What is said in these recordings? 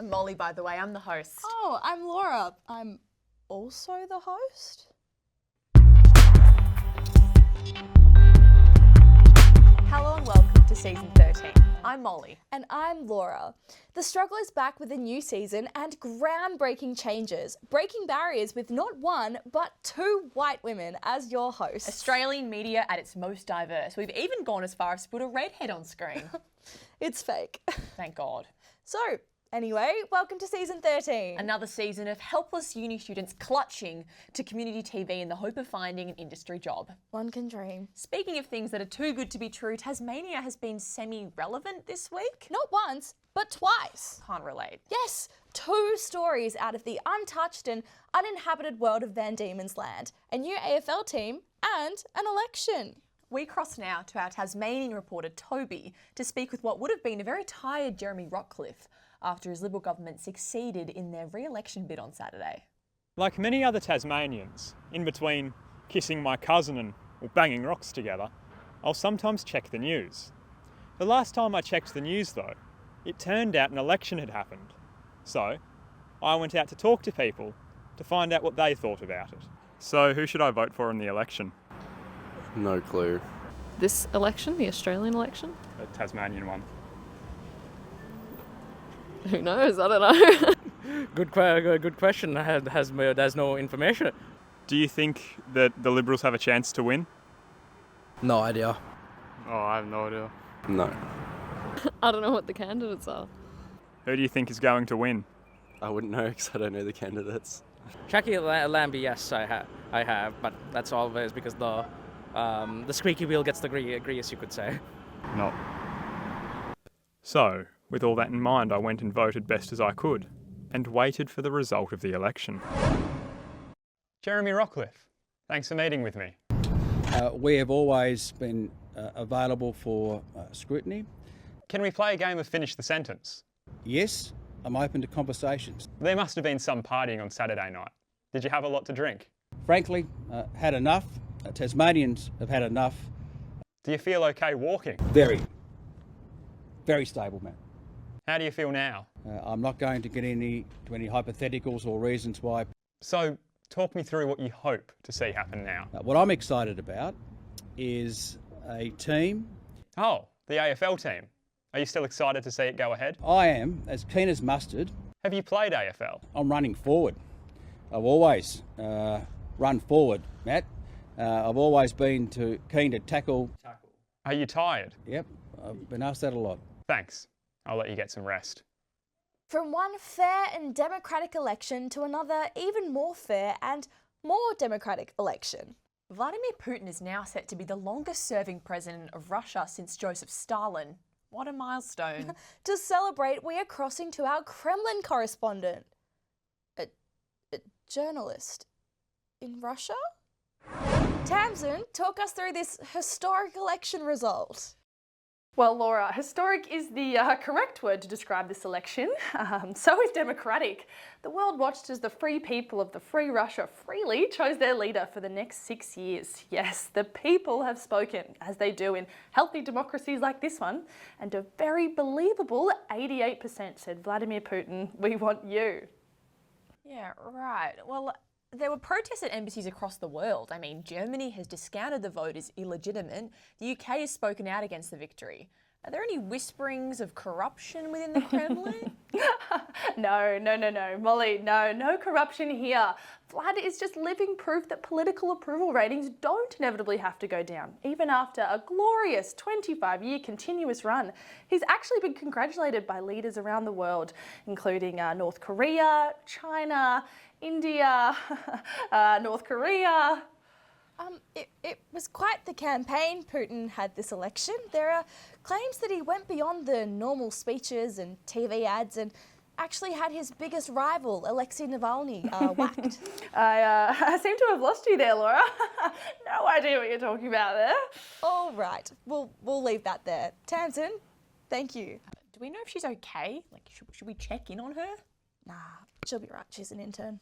I'm Molly, by the way. I'm the host. Oh, I'm Laura. I'm also the host? Hello and welcome to season 13. I'm Molly. And I'm Laura. The Struggle is back with a new season and groundbreaking changes, breaking barriers with not one, but two white women as your hosts. Australian media at its most diverse. We've even gone as far as to put a redhead on screen. It's fake. Thank God. So, anyway, welcome to season 13. Another season of helpless uni students clutching to community TV in the hope of finding an industry job. One can dream. Speaking of things that are too good to be true, Tasmania has been semi-relevant this week. Not once, but twice. Can't relate. Yes, two stories out of the untouched and uninhabited world of Van Diemen's Land, a new AFL team, and an election. We cross now to our Tasmanian reporter Toby to speak with what would have been a very tired Jeremy Rockcliffe after his Liberal government succeeded in their re-election bid on Saturday. Like many other Tasmanians, in between kissing my cousin and banging rocks together, I'll sometimes check the news. The last time I checked the news though, it turned out an election had happened. So, I went out to talk to people to find out what they thought about it. So, who should I vote for in the election? No clue. This election, the Australian election? The Tasmanian one. Who knows? I don't know. Good question. There's no information. Do you think that the Liberals have a chance to win? No idea. Oh, I have no idea. No. I don't know what the candidates are. Who do you think is going to win? I wouldn't know because I don't know the candidates. Jackie Lambie, yes, I have, but that's always because the squeaky wheel gets the grease, you could say. No. So, with all that in mind, I went and voted best as I could, and waited for the result of the election. Jeremy Rockcliffe, thanks for meeting with me. We have always been available for scrutiny. Can we play a game of Finish the Sentence? Yes, I'm open to conversations. There must have been some partying on Saturday night. Did you have a lot to drink? Frankly, had enough. Tasmanians have had enough. Do you feel okay walking? Very stable, man. How do you feel now? I'm not going to get into any hypotheticals or reasons why. So, talk me through what you hope to see happen now. What I'm excited about is a team. Oh, the AFL team. Are you still excited to see it go ahead? I am as keen as mustard. Have you played AFL? I'm running forward. I've always run forward, Matt. I've always been keen to tackle. Are you tired? Yep, I've been asked that a lot. Thanks. I'll let you get some rest. From one fair and democratic election to another even more fair and more democratic election. Vladimir Putin is now set to be the longest-serving president of Russia since Joseph Stalin. What a milestone. To celebrate, we are crossing to our Kremlin correspondent. A journalist in Russia? Tamsin, talk us through this historic election result. Well, Laura, historic is the correct word to describe this election. So is democratic. The world watched as the free people of the free Russia freely chose their leader for the next 6 years. Yes, the people have spoken, as they do in healthy democracies like this one, and a very believable 88% said, Vladimir Putin, we want you. Yeah, right. Well, there were protests at embassies across the world. I mean, Germany has discounted the vote as illegitimate. The UK has spoken out against the victory. Are there any whisperings of corruption within the Kremlin? No, Molly, no corruption here. Vlad is just living proof that political approval ratings don't inevitably have to go down. Even after a glorious 25-year continuous run, he's actually been congratulated by leaders around the world, including North Korea, China, India, North Korea. It was quite the campaign Putin had this election. There are claims that he went beyond the normal speeches and TV ads and actually had his biggest rival, Alexei Navalny, whacked. I seem to have lost you there, Laura. No idea what you're talking about there. All right, we'll leave that there. Tamsin, thank you. Do we know if she's okay? Like, should we check in on her? Nah, she'll be right. She's an intern.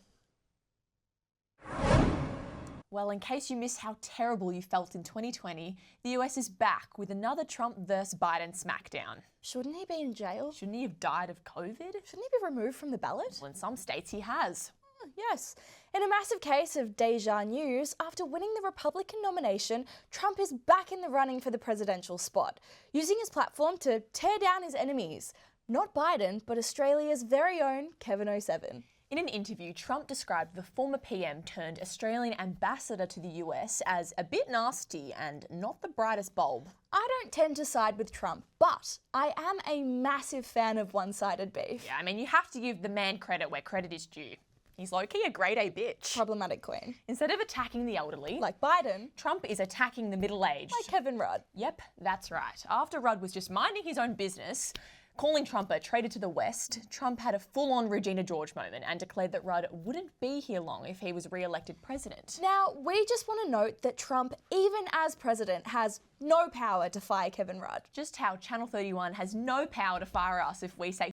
Well, in case you missed how terrible you felt in 2020, the US is back with another Trump vs. Biden smackdown. Shouldn't he be in jail? Shouldn't he have died of COVID? Shouldn't he be removed from the ballot? Well, in some states he has. Yes. In a massive case of deja news, after winning the Republican nomination, Trump is back in the running for the presidential spot, using his platform to tear down his enemies. Not Biden, but Australia's very own Kevin 07. In an interview, Trump described the former PM turned Australian ambassador to the US as a bit nasty and not the brightest bulb. I don't tend to side with Trump, but I am a massive fan of one-sided beef. Yeah, I mean, you have to give the man credit where credit is due. He's low-key a grade A bitch. Problematic queen. Instead of attacking the elderly, Like Biden. Trump is attacking the middle-aged. Like Kevin Rudd. Yep, that's right. After Rudd was just minding his own business, calling Trump a traitor to the West, Trump had a full-on Regina George moment and declared that Rudd wouldn't be here long if he was re-elected president. Now, we just want to note that Trump, even as president, has no power to fire Kevin Rudd. Just how Channel 31 has no power to fire us if we say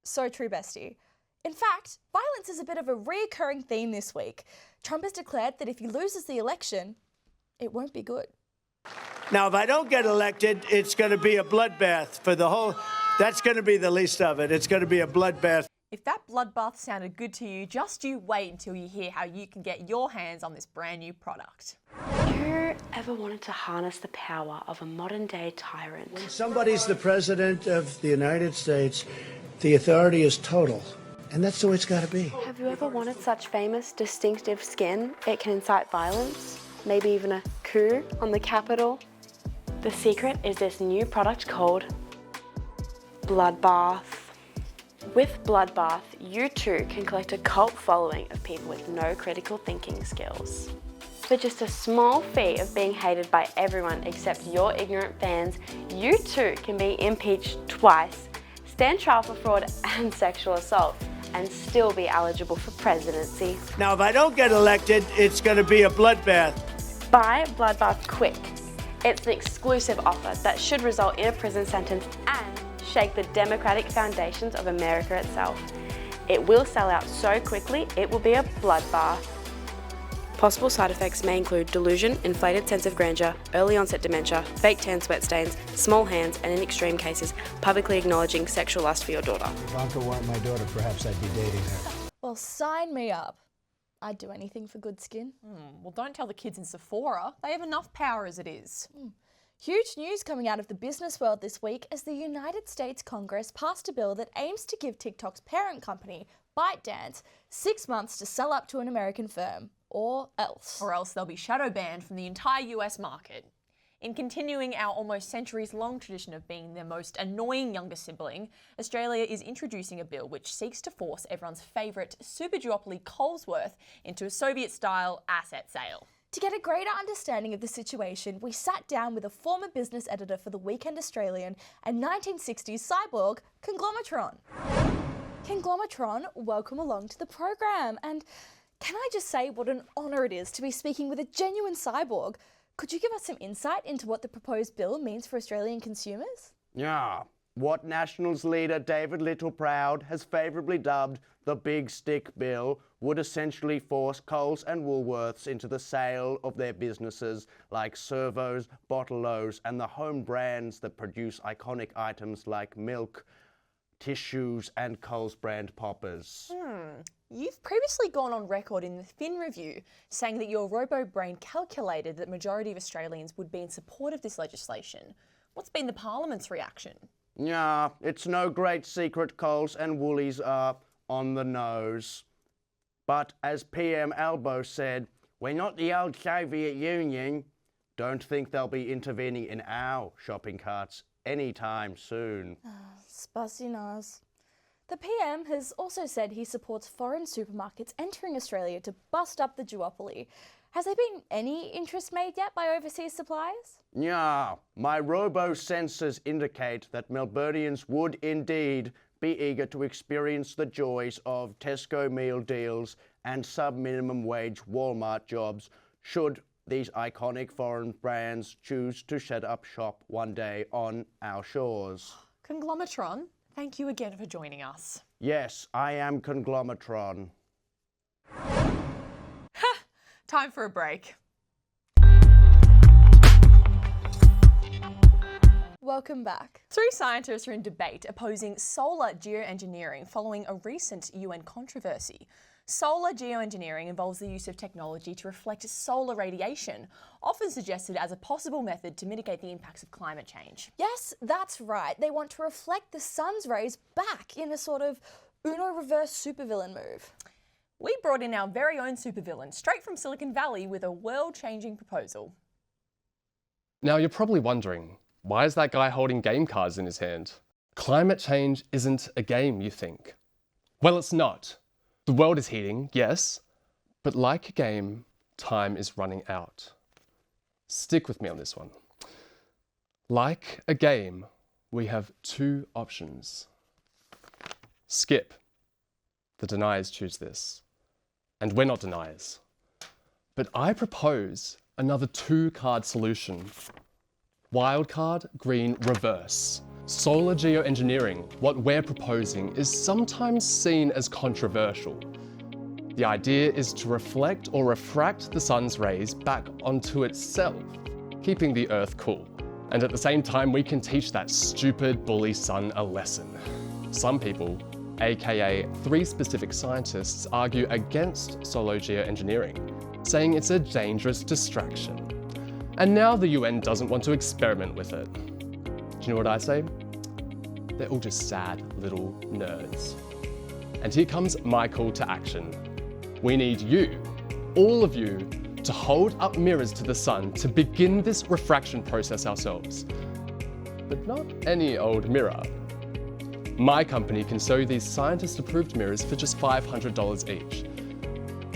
So true, bestie. In fact, violence is a bit of a recurring theme this week. Trump has declared that if he loses the election, it won't be good. Now, if I don't get elected, it's going to be a bloodbath for the whole... That's going to be the least of it. It's going to be a bloodbath. If that bloodbath sounded good to you, just you wait until you hear how you can get your hands on this brand new product. Who ever wanted to harness the power of a modern-day tyrant? When somebody's the president of the United States, the authority is total. And that's the way it's got to be. Have you ever wanted such famous, distinctive skin? It can incite violence, maybe even a coup on the Capitol. The secret is this new product called Bloodbath. With Bloodbath, you too can collect a cult following of people with no critical thinking skills. For just a small fee of being hated by everyone except your ignorant fans, you too can be impeached twice, stand trial for fraud and sexual assault, and still be eligible for presidency. Now, if I don't get elected, it's going to be a bloodbath. Buy Bloodbath quick. It's an exclusive offer that should result in a prison sentence and shake the democratic foundations of America itself. It will sell out so quickly, it will be a bloodbath. Possible side effects may include delusion, inflated sense of grandeur, early onset dementia, fake tan sweat stains, small hands, and in extreme cases, publicly acknowledging sexual lust for your daughter. If Uncle weren't my daughter, perhaps I'd be dating her. Well, sign me up. I'd do anything for good skin. Well, don't tell the kids in Sephora. They have enough power as it is. Huge news coming out of the business world this week as the United States Congress passed a bill that aims to give TikTok's parent company, ByteDance, 6 months to sell up to an American firm, or else. Or else they'll be shadow banned from the entire US market. In continuing our almost centuries-long tradition of being the most annoying younger sibling, Australia is introducing a bill which seeks to force everyone's favourite super duopoly Colesworth into a Soviet-style asset sale. To get a greater understanding of the situation, we sat down with a former business editor for the Weekend Australian and 1960s cyborg, Conglomatron. Conglomatron, welcome along to the program. And can I just say what an honour it is to be speaking with a genuine cyborg? Could you give us some insight into what the proposed bill means for Australian consumers? Yeah, what Nationals leader David Littleproud has favourably dubbed the Big Stick Bill would essentially force Coles and Woolworths into the sale of their businesses like Servos, Bottle-O's and the home brands that produce iconic items like milk, tissues and Coles brand poppers. You've previously gone on record in the Fin Review saying that your robo-brain calculated that majority of Australians would be in support of this legislation. What's been the Parliament's reaction? Yeah, it's no great secret Coles and Woolies are on the nose. But as PM Albo said, we're not the old Soviet Union. Don't think they'll be intervening in our shopping carts anytime soon. Spasinas. The PM has also said he supports foreign supermarkets entering Australia to bust up the duopoly. Has there been any interest made yet by overseas suppliers? Yeah, my robo-sensors indicate that Melburnians would indeed be eager to experience the joys of Tesco meal deals and sub-minimum wage Walmart jobs should these iconic foreign brands choose to set up shop one day on our shores. Conglomatron, thank you again for joining us. Yes, I am Conglomatron. Time for a break. Welcome back. Three scientists are in debate opposing solar geoengineering following a recent UN controversy. Solar geoengineering involves the use of technology to reflect solar radiation, often suggested as a possible method to mitigate the impacts of climate change. Yes, that's right. They want to reflect the sun's rays back in a sort of Uno reverse supervillain move. We brought in our very own supervillain straight from Silicon Valley with a world-changing proposal. Now you're probably wondering, why is that guy holding game cards in his hand? Climate change isn't a game, you think. Well, it's not. The world is heating, yes, but like a game, time is running out. Stick with me on this one. Like a game, we have two options. Skip. The deniers choose this. And we're not deniers. But I propose another two-card solution. Wildcard, green, reverse. Solar geoengineering, what we're proposing, is sometimes seen as controversial. The idea is to reflect or refract the sun's rays back onto itself, keeping the Earth cool. And at the same time, we can teach that stupid bully sun a lesson. Some people, aka three specific scientists, argue against solar geoengineering, saying it's a dangerous distraction. And now the UN doesn't want to experiment with it. Do you know what I say? They're all just sad little nerds. And here comes my call to action. We need you, all of you, to hold up mirrors to the sun to begin this refraction process ourselves. But not any old mirror. My company can sell you these scientist-approved mirrors for just $500 each.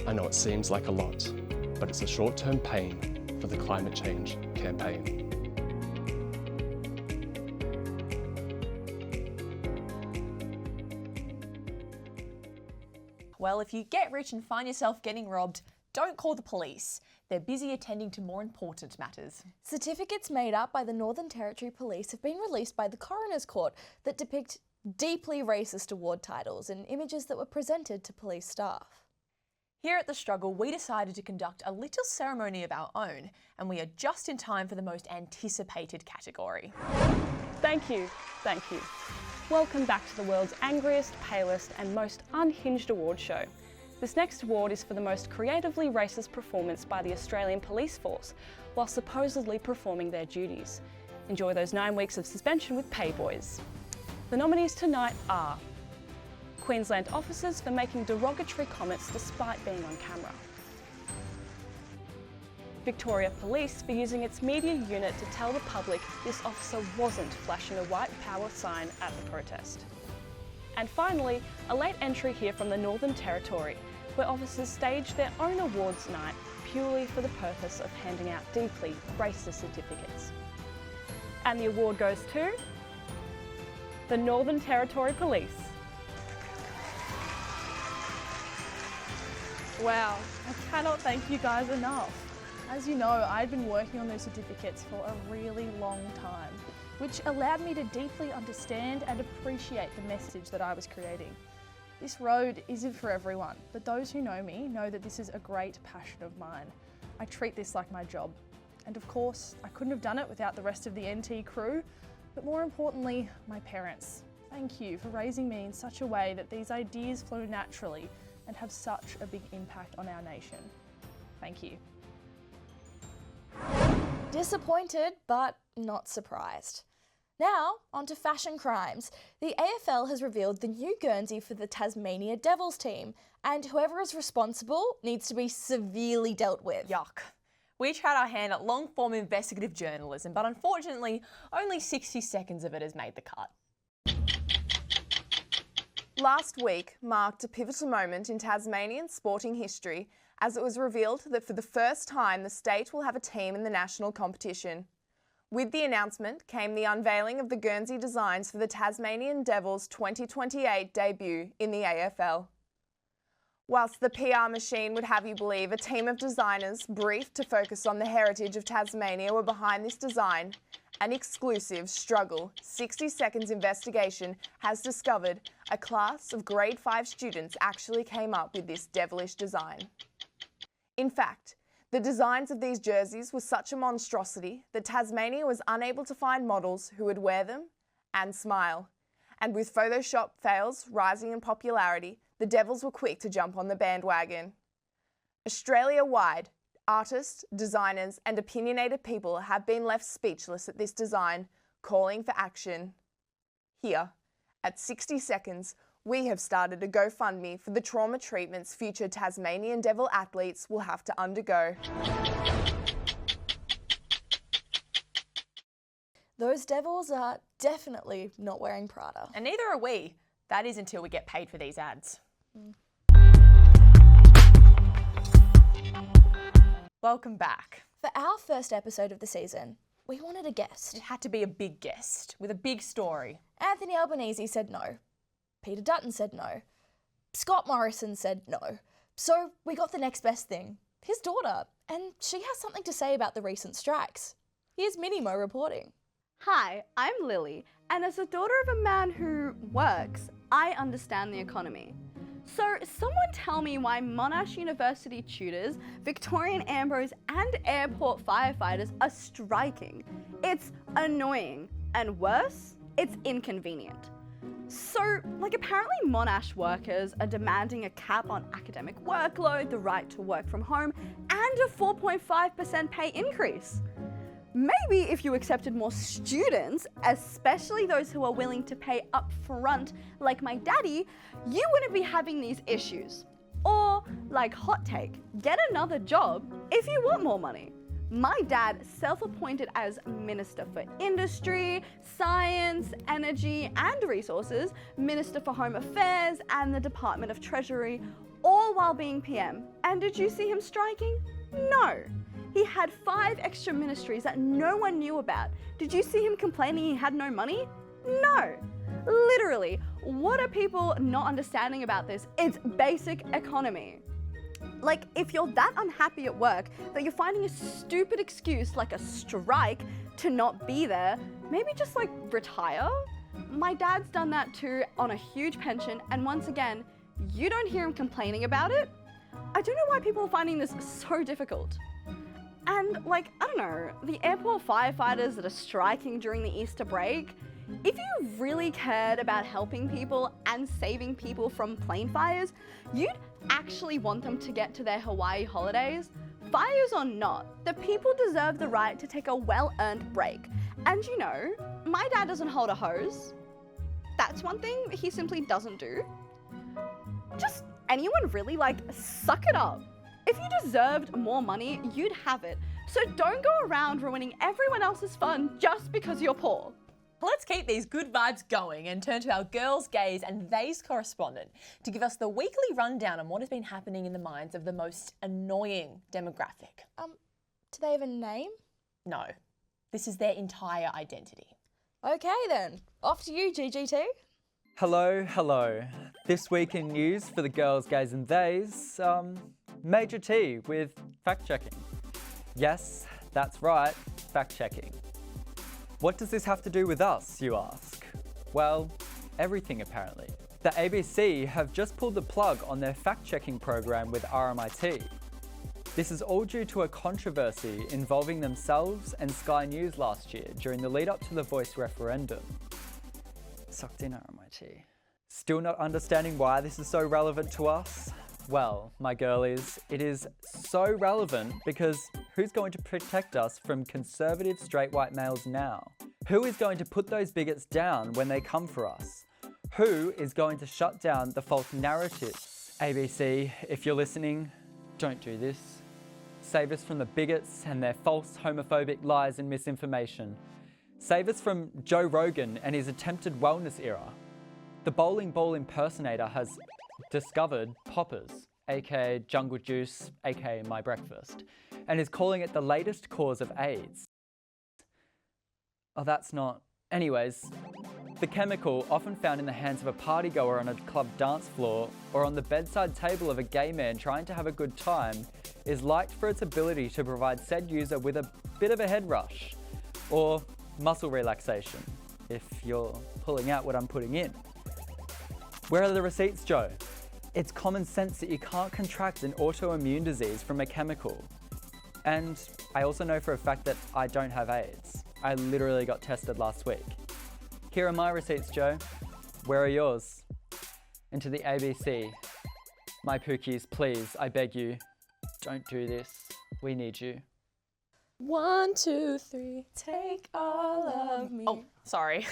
I know it seems like a lot, but it's a short-term pain for the climate change campaign. Well, if you get rich and find yourself getting robbed, don't call the police. They're busy attending to more important matters. Certificates made up by the Northern Territory Police have been released by the Coroner's Court that depict deeply racist award titles and images that were presented to police staff. Here at The Struggle, we decided to conduct a little ceremony of our own, and we are just in time for the most anticipated category. Thank you, thank you. Welcome back to the world's angriest, palest and most unhinged award show. This next award is for the most creatively racist performance by the Australian Police Force while supposedly performing their duties. Enjoy those 9 weeks of suspension with pay, boys. The nominees tonight are Queensland officers for making derogatory comments despite being on camera. Victoria Police for using its media unit to tell the public this officer wasn't flashing a white power sign at the protest. And finally, a late entry here from the Northern Territory, where officers staged their own awards night purely for the purpose of handing out deeply racist certificates. And the award goes to the Northern Territory Police. Wow, I cannot thank you guys enough. As you know, I'd been working on those certificates for a really long time, which allowed me to deeply understand and appreciate the message that I was creating. This road isn't for everyone, but those who know me know that this is a great passion of mine. I treat this like my job. And of course, I couldn't have done it without the rest of the NT crew, but more importantly, my parents. Thank you for raising me in such a way that these ideas flow naturally and have such a big impact on our nation. Thank you. Disappointed, but not surprised. Now, on to fashion crimes. The AFL has revealed the new Guernsey for the Tasmania Devils team, and whoever is responsible needs to be severely dealt with. Yuck. We tried our hand at long-form investigative journalism, but unfortunately, only 60 seconds of it has made the cut. Last week marked a pivotal moment in Tasmanian sporting history as it was revealed that for the first time the state will have a team in the national competition. With the announcement came the unveiling of the Guernsey designs for the Tasmanian Devils' 2028 debut in the AFL. Whilst the PR machine would have you believe a team of designers briefed to focus on the heritage of Tasmania were behind this design, an exclusive Struggle 60 Seconds investigation has discovered a class of grade 5 students actually came up with this devilish design. In fact, The designs of these jerseys were such a monstrosity that Tasmania was unable to find models who would wear them and smile. And with Photoshop fails rising in popularity, the Devils were quick to jump on the bandwagon. Australia-wide, artists, designers and opinionated people have been left speechless at this design, calling for action. Here, at 60 seconds, we have started a GoFundMe for the trauma treatments future Tasmanian Devil athletes will have to undergo. Those Devils are definitely not wearing Prada. And neither are we. That is until we get paid for these ads. Welcome back. For our first episode of the season, we wanted a guest. It had to be a big guest with a big story. Anthony Albanese said no. Peter Dutton said no. Scott Morrison said no. So we got the next best thing, his daughter, and she has something to say about the recent strikes. Here's Minnie Mo reporting. Hi, I'm Lily, and as a daughter of a man who works, I understand the economy. So someone tell me why Monash University tutors, Victorian Ambrose and airport firefighters are striking. It's annoying, and worse, it's inconvenient. So, apparently Monash workers are demanding a cap on academic workload, the right to work from home, and a 4.5% pay increase. Maybe if you accepted more students, especially those who are willing to pay up front, like my daddy, you wouldn't be having these issues. Or, hot take, get another job if you want more money. My dad, self-appointed as Minister for Industry, Science, Energy and Resources, Minister for Home Affairs and the Department of Treasury, all while being PM. And did you see him striking? No. He had 5 extra ministries that no one knew about. Did you see him complaining he had no money? No. Literally, what are people not understanding about this? It's basic economy. If you're that unhappy at work that you're finding a stupid excuse like a strike to not be there, maybe just retire? My dad's done that too on a huge pension, and once again, you don't hear him complaining about it. I don't know why people are finding this so difficult. And I don't know, the airport firefighters that are striking during the Easter break, if you really cared about helping people and saving people from plane fires, you'd actually want them to get to their Hawaii holidays. Fires or not, the people deserve the right to take a well-earned break. And you know, my dad doesn't hold a hose. That's one thing he simply doesn't do. Just anyone really suck it up. If you deserved more money, you'd have it. So don't go around ruining everyone else's fun just because you're poor. Let's keep these good vibes going and turn to our girls, gays and theys correspondent to give us the weekly rundown on what has been happening in the minds of the most annoying demographic. Do they have a name? No, this is their entire identity. Okay then, off to you, GGT. Hello. This week in news for the girls, gays and theys, Major T with fact-checking. Yes, that's right, fact-checking. What does this have to do with us, you ask? Well, everything apparently. The ABC have just pulled the plug on their fact-checking program with RMIT. This is all due to a controversy involving themselves and Sky News last year during the lead-up to the Voice referendum. Sucked in RMIT. Still not understanding why this is so relevant to us? Well, my girlies, it is so relevant because who's going to protect us from conservative straight white males now? Who is going to put those bigots down when they come for us? Who is going to shut down the false narratives? ABC, if you're listening, don't do this. Save us from the bigots and their false homophobic lies and misinformation. Save us from Joe Rogan and his attempted wellness era. The bowling ball impersonator has discovered poppers, aka jungle juice, aka my breakfast, and is calling it the latest cause of AIDS. Oh, that's not... Anyways, the chemical, often found in the hands of a partygoer on a club dance floor or on the bedside table of a gay man trying to have a good time, is liked for its ability to provide said user with a bit of a head rush, or muscle relaxation, if you're pulling out what I'm putting in. Where are the receipts, Joe? It's common sense that you can't contract an autoimmune disease from a chemical. And I also know for a fact that I don't have AIDS. I literally got tested last week. Here are my receipts, Joe. Where are yours? And to the ABC, my Pookies, please, I beg you, don't do this. We need you. 1, 2, 3, take all of me. Oh, sorry.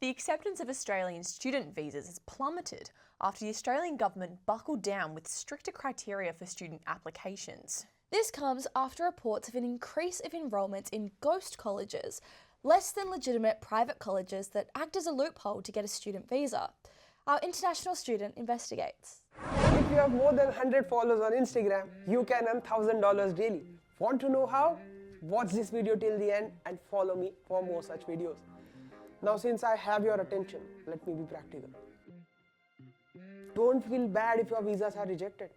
The acceptance of Australian student visas has plummeted after the Australian government buckled down with stricter criteria for student applications. This comes after reports of an increase of enrolments in ghost colleges, less than legitimate private colleges that act as a loophole to get a student visa. Our international student investigates. If you have more than 100 followers on Instagram, you can earn $1,000 daily. Want to know how? Watch this video till the end and follow me for more such videos. Now, since I have your attention, let me be practical. Don't feel bad if your visas are rejected.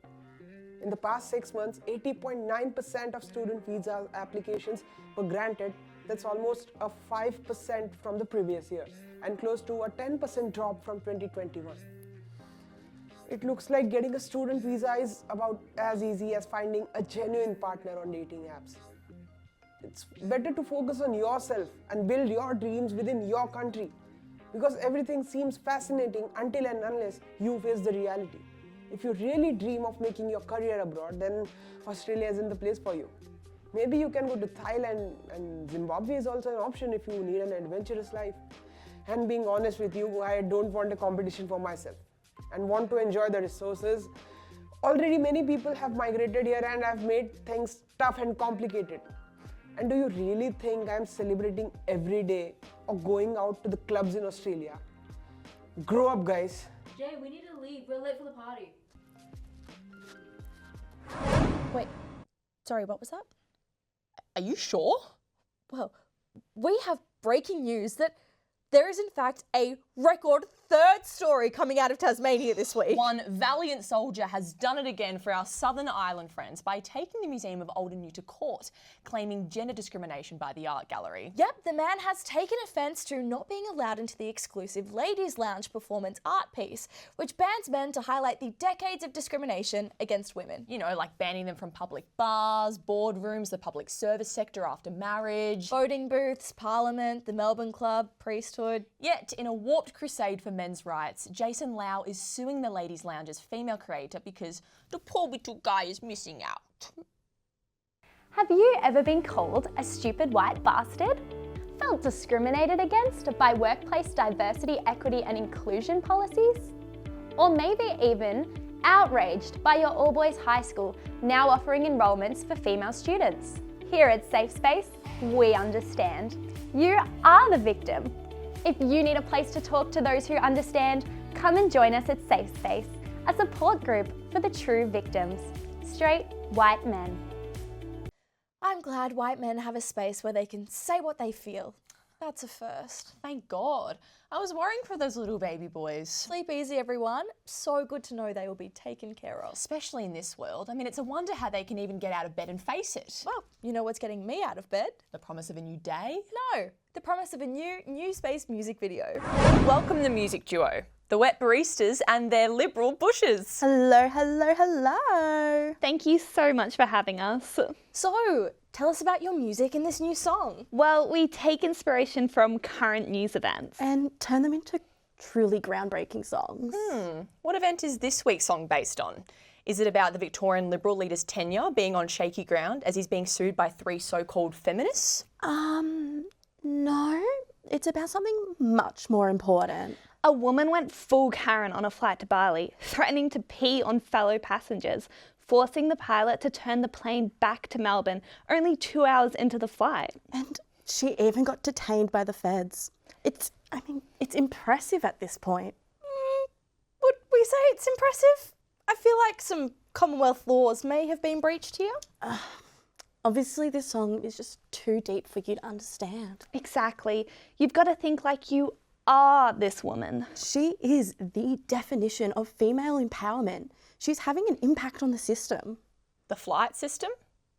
In the past 6 months, 80.9% of student visa applications were granted. That's almost a 5% from the previous year and close to a 10% drop from 2021. It looks like getting a student visa is about as easy as finding a genuine partner on dating apps. It's better to focus on yourself and build your dreams within your country, because everything seems fascinating until and unless you face the reality. If you really dream of making your career abroad, then Australia isn't the place for you. Maybe you can go to Thailand, and Zimbabwe is also an option if you need an adventurous life. And being honest with you, I don't want a competition for myself and want to enjoy the resources. Already many people have migrated here and have made things tough and complicated. And do you really think I'm celebrating every day or going out to the clubs in Australia? Grow up, guys. Jay, we need to leave. We're late for the party. Wait, sorry, what was that? Are you sure? Well, we have breaking news that there is in fact a record third story coming out of Tasmania this week. One valiant soldier has done it again for our Southern Island friends by taking the Museum of Old and New to court, claiming gender discrimination by the art gallery. Yep, the man has taken offence to not being allowed into the exclusive Ladies Lounge performance art piece, which bans men to highlight the decades of discrimination against women. You know, like banning them from public bars, boardrooms, the public service sector after marriage, voting booths, parliament, the Melbourne Club, priesthood. Yet, in a warped crusade for men's rights, Jason Lau is suing the Ladies Lounge's female creator because the poor little guy is missing out. Have you ever been called a stupid white bastard? Felt discriminated against by workplace diversity, equity and inclusion policies? Or maybe even outraged by your all boys high school now offering enrolments for female students? Here at Safe Space, we understand. You are the victim. If you need a place to talk to those who understand, come and join us at Safe Space, a support group for the true victims, straight white men. I'm glad white men have a space where they can say what they feel. That's a first. Thank God. I was worrying for those little baby boys. Sleep easy, everyone. So good to know they will be taken care of. Especially in this world. I mean, it's a wonder how they can even get out of bed and face it. Well, you know what's getting me out of bed? The promise of a new day? No, the promise of a new space music video. Welcome the music duo, the Wet Baristas and their liberal bushes. Hello, hello, hello. Thank you so much for having us. So, tell us about your music in this new song. Well, we take inspiration from current news events and turn them into truly groundbreaking songs. What event is this week's song based on? Is it about the Victorian Liberal leader's tenure being on shaky ground as he's being sued by 3 so-called feminists? No. It's about something much more important. A woman went full Karen on a flight to Bali, threatening to pee on fellow passengers, forcing the pilot to turn the plane back to Melbourne only 2 hours into the flight. And she even got detained by the feds. It's impressive at this point. Would we say it's impressive? I feel like some Commonwealth laws may have been breached here. Obviously, this song is just too deep for you to understand. Exactly. You've got to think like you are this woman. She is the definition of female empowerment. She's having an impact on the system. The flight system?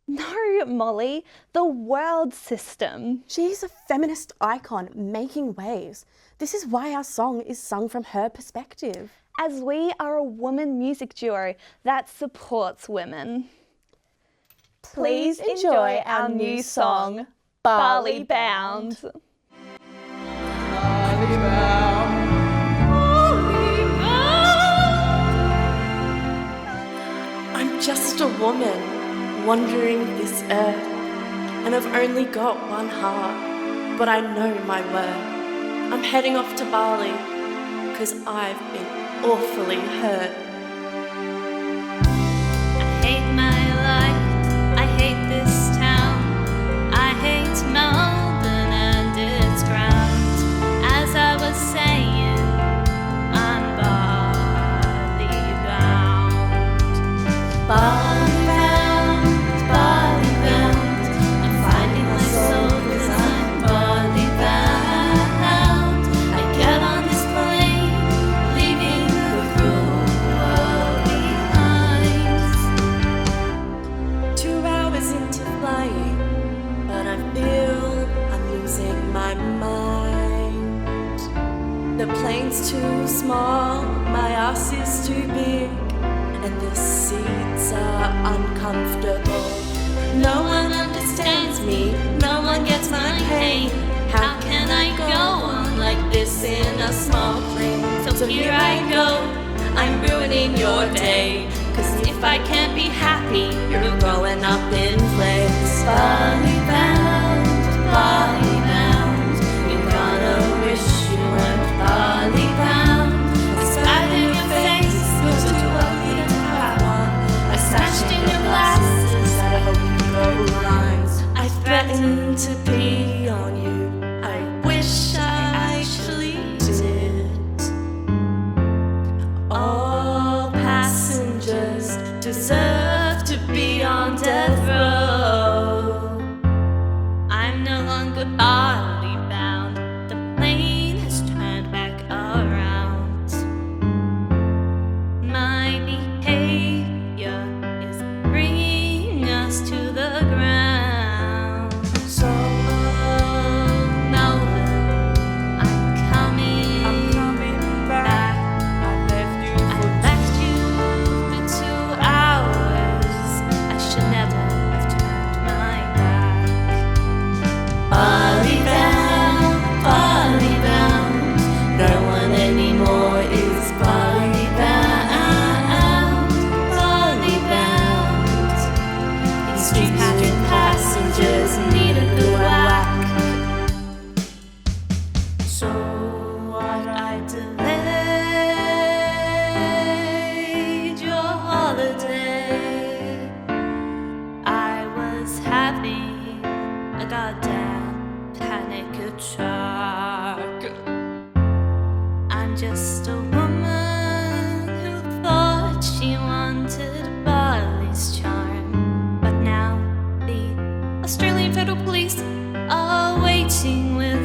No, Molly, the world system. She's a feminist icon making waves. This is why our song is sung from her perspective. As we are a woman music duo that supports women. please enjoy our new song, Barley Bound. I'm just a woman wandering this earth, and I've only got one heart, but I know my worth. I'm heading off to Bali, 'cause I've been awfully hurt. I hate my life, I hate this town, I hate Melbourne and its grounds. As I was saying, I'm Bali bound. Bali bound, I'm finding my soul 'cause I'm Bali bound. I get on this plane, leaving the world behind. 2 hours into flying, but I feel I'm losing my mind. The plane's too small, my ass is too big, and the seats are uncomfortable. No one understands me, no one gets my pain. How can I go on like this in a small plane? So here I go, I'm ruining your day. 'Cause if I can't be happy, you're going up in flames. Bali bound, you're gonna wish you weren't Bali bound. I spat in your face, you're too ugly to have on. I smashed in your glasses, I hope you go lines. I threatened to pee on you, I wish I actually did. All passengers deserve to be on death row. I'm no longer Bali bound, the plane has turned back around. My behaviour is bringing us to the ground. So Melbourne, I'm coming back. I left you for 2 hours. I should never have turned my back. Bali bound, no one anymore is Bali bound. Bali bound, These stupid passengers need a good whack. So what, I delayed your holiday. I was having a goddamn panic attack. I'm just a woman who thought she wanted Bali's charm. But now the Australian Federal Police are waiting with